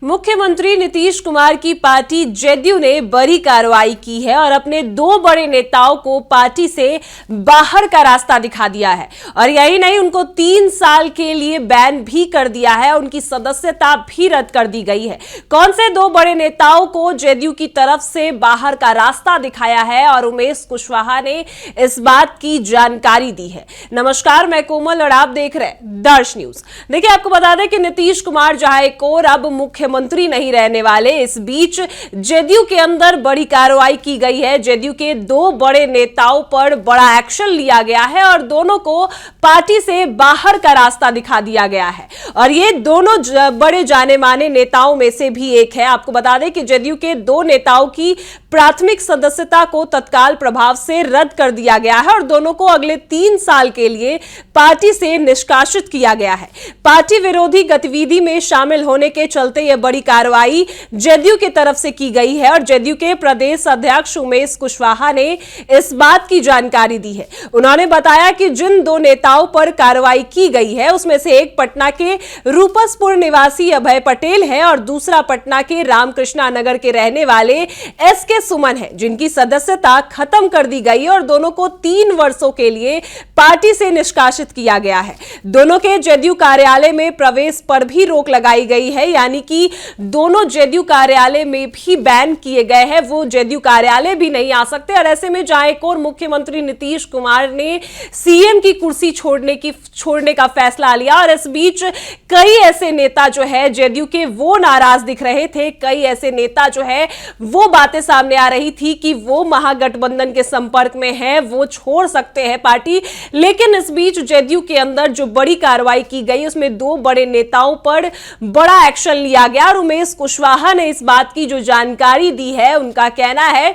मुख्यमंत्री नीतीश कुमार की party JDU ने बड़ी कार्रवाई की है और अपने दो बड़े नेताओं को पार्टी से बाहर का रास्ता दिखा दिया है। और यही नहीं, उनको 3 साल के लिए बैन भी कर दिया है, उनकी सदस्यता भी रद्द कर दी गई है। कौन से दो बड़े नेताओं को जेडीयू की तरफ से बाहर का रास्ता दिखाया है और उमेश कुशवाहा ने इस बात की जानकारी दी है। नमस्कार, मैं कोमल और आप देख रहे हैं दर्श न्यूज। देखिए, आपको बता दें कि नीतीश कुमार जहां एक और अब मुख्यमंत्री नहीं रहने वाले, इस बीच जेडीयू के अंदर बड़ी कार्रवाई की गई है। जेडीयू के दो बड़े नेताओं पर बड़ा एक्शन लिया गया है और दोनों को पार्टी से बाहर का रास्ता दिखा दिया गया है। और ये दोनों बड़े जाने माने नेताओं में से भी एक है। आपको बता दें कि जेडीयू के दो नेताओं की प्राथमिक सदस्यता को तत्काल प्रभाव से रद्द कर दिया गया है और दोनों को अगले 3 साल के लिए पार्टी से निष्कासित किया गया है। पार्टी विरोधी गतिविधि में शामिल होने के चलते यह बड़ी कार्रवाई जेडीयू की तरफ से की गई है और जेडीयू के प्रदेश अध्यक्ष उमेश कुशवाहा ने इस बात की जानकारी दी है। उन्होंने बताया कि जिन दो नेताओं पर कार्रवाई की गई है उसमें से एक पटना के रूपसपुर निवासी अभय पटेल है और दूसरा पटना के रामकृष्णा नगर के रहने वाले एसके सुमन है, जिनकी सदस्यता खत्म कर दी गई और दोनों को 3 वर्षों के लिए पार्टी से निष्कासित किया गया है। दोनों के जेडीयू कार्यालय में प्रवेश पर भी रोक लगाई गई है, यानी कि दोनों जेडीयू कार्यालय में भी बैन किए गए हैं, वो जेडीयू कार्यालय भी नहीं आ सकते। और ऐसे में जहां एक और मुख्यमंत्री नीतीश कुमार ने सीएम की कुर्सी छोड़ने का फैसला लिया और इस बीच कई ऐसे नेता जो है जेडीयू के वो नाराज दिख रहे थे। कई ऐसे नेता जो है वो बातें सामने आ रही थी कि वो महागठबंधन के संपर्क में है, वो छोड़ सकते हैं पार्टी। लेकिन इस बीच जेडीयू के अंदर जो बड़ी कार्रवाई की गई उसमें दो बड़े नेताओं पर बड़ा एक्शन लिया गया और उमेश कुशवाहा ने इस बात की जो जानकारी दी है, उनका कहना है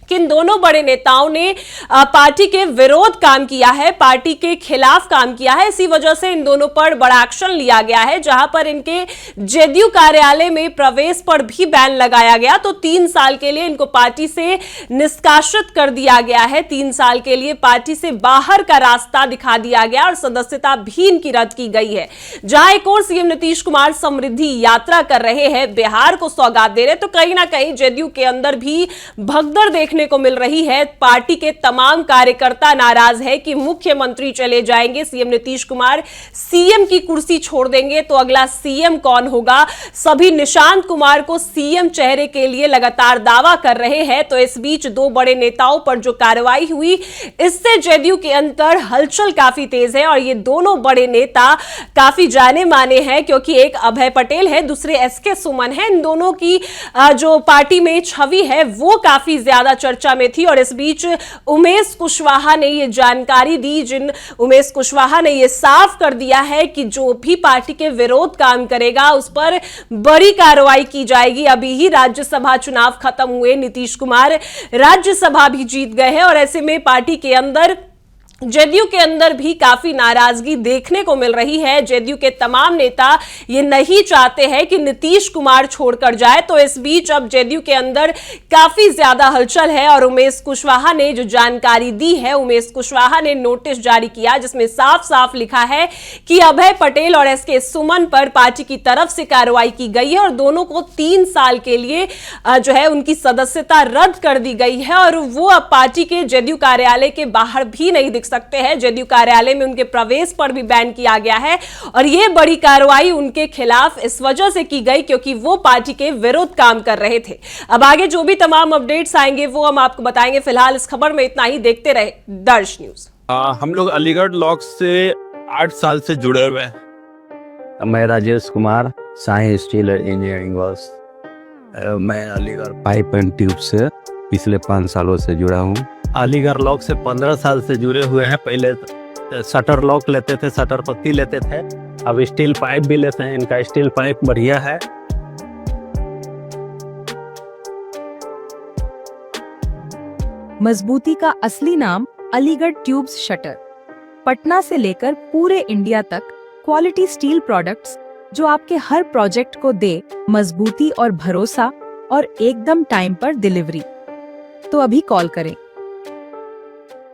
कि इन दोनों बड़े नेताओं ने पार्टी के विरोध काम किया है, पार्टी के खिलाफ काम किया है। इसी वजह से इन दोनों पर बड़ा एक्शन लिया गया है, जहां पर इनके जेडीयू कार्यालय में प्रवेश पर भी बैन लगाया गया। तो 3 साल के लिए इनको पार्टी से निष्कासित कर दिया गया है। 3 साल के लिए पार्टी से बाहर का रास्ता दिखा दिया गया और सदस्यता भी इनकी रद्द की गई है। जहां एक और सीएम नीतीश कुमार समृद्धि यात्रा कर रहे हैं, बिहार को सौगात दे रहे, तो कहीं ना कहीं जेडीयू के अंदर भी भगदड़ देखने को मिल रही है। पार्टी के तमाम कार्यकर्ता नाराज है कि मुख्यमंत्री चले जाएंगे, सीएम नीतीश कुमार सीएम की कुर्सी छोड़ देंगे तो अगला सीएम कौन होगा। सभी निशांत कुमार को सीएम चेहरे के लिए लगातार दावा कर रहे हैं। तो इस बीच दो बड़े नेताओं पर जो कार्रवाई हुई, इससे जेडीयू के अंदर हलचल काफी तेज है और ये दोनों बड़े नेता काफी जाने माने हैं, क्योंकि एक अभय पटेल है, दूसरे एसके सुमन है। इन दोनों की जो पार्टी में छवि है वो काफी ज्यादा चर्चा में थी। और इस बीच उमेश कुशवाहा ने यह जानकारी दी, उमेश कुशवाहा ने यह साफ कर दिया है कि जो भी पार्टी के विरोध काम करेगा उस पर बड़ी कार्रवाई की जाएगी। अभी ही राज्यसभा चुनाव खत्म हुए, नीतीश कुमार राज्यसभा भी जीत गए हैं और ऐसे में पार्टी के अंदर जेडीयू के अंदर भी काफी नाराजगी देखने को मिल रही है। जेडीयू के तमाम नेता ये नहीं चाहते हैं कि नीतीश कुमार छोड़कर जाए। तो इस बीच अब जेडीयू के अंदर काफी ज्यादा हलचल है और उमेश कुशवाहा ने जो जानकारी दी है, उमेश कुशवाहा ने नोटिस जारी किया जिसमें साफ साफ लिखा है कि अभय पटेल और एसके सुमन पर पार्टी की तरफ से कार्रवाई की गई है और दोनों को 3 साल के लिए जो है उनकी सदस्यता रद्द कर दी गई है और वो अब पार्टी के जेडीयू कार्यालय के बाहर भी नहीं दिख सकते हैं। जेडीयू कार्यालय में उनके प्रवेश पर भी बैन किया गया है और यह बड़ी कार्रवाई उनके खिलाफ इस वजह से की गई क्योंकि वो पार्टी के विरुद्ध काम कर रहे थे। अब आगे जो भी तमाम अपडेट्स आएंगे वो हम आपको बताएंगे। फिलहाल इस खबर में इतना ही। देखते रहे दर्श न्यूज। हम लोग अलीगढ़ लॉक से 8 साल से जुड़े हुए हैं। मैं Rajesh Kumar, Sai steel engineering works. मैं अलीगढ़ पाइप एंड ट्यूब से पिछले 5 सालों से जुड़ा हूँ। अलीगढ़ लॉक से 15 साल से जुड़े हुए हैं। पहले शटर लॉक लेते थे, शटर पत्ती लेते थे, अब स्टील पाइप भी लेते हैं। इनका स्टील पाइप बढ़िया है। मजबूती का असली नाम अलीगढ़ ट्यूब्स शटर। पटना से लेकर पूरे इंडिया तक क्वालिटी स्टील प्रोडक्ट्स जो आपके हर प्रोजेक्ट को दे मजबूती और भरोसा और एकदम टाइम पर डिलीवरी। तो अभी कॉल करें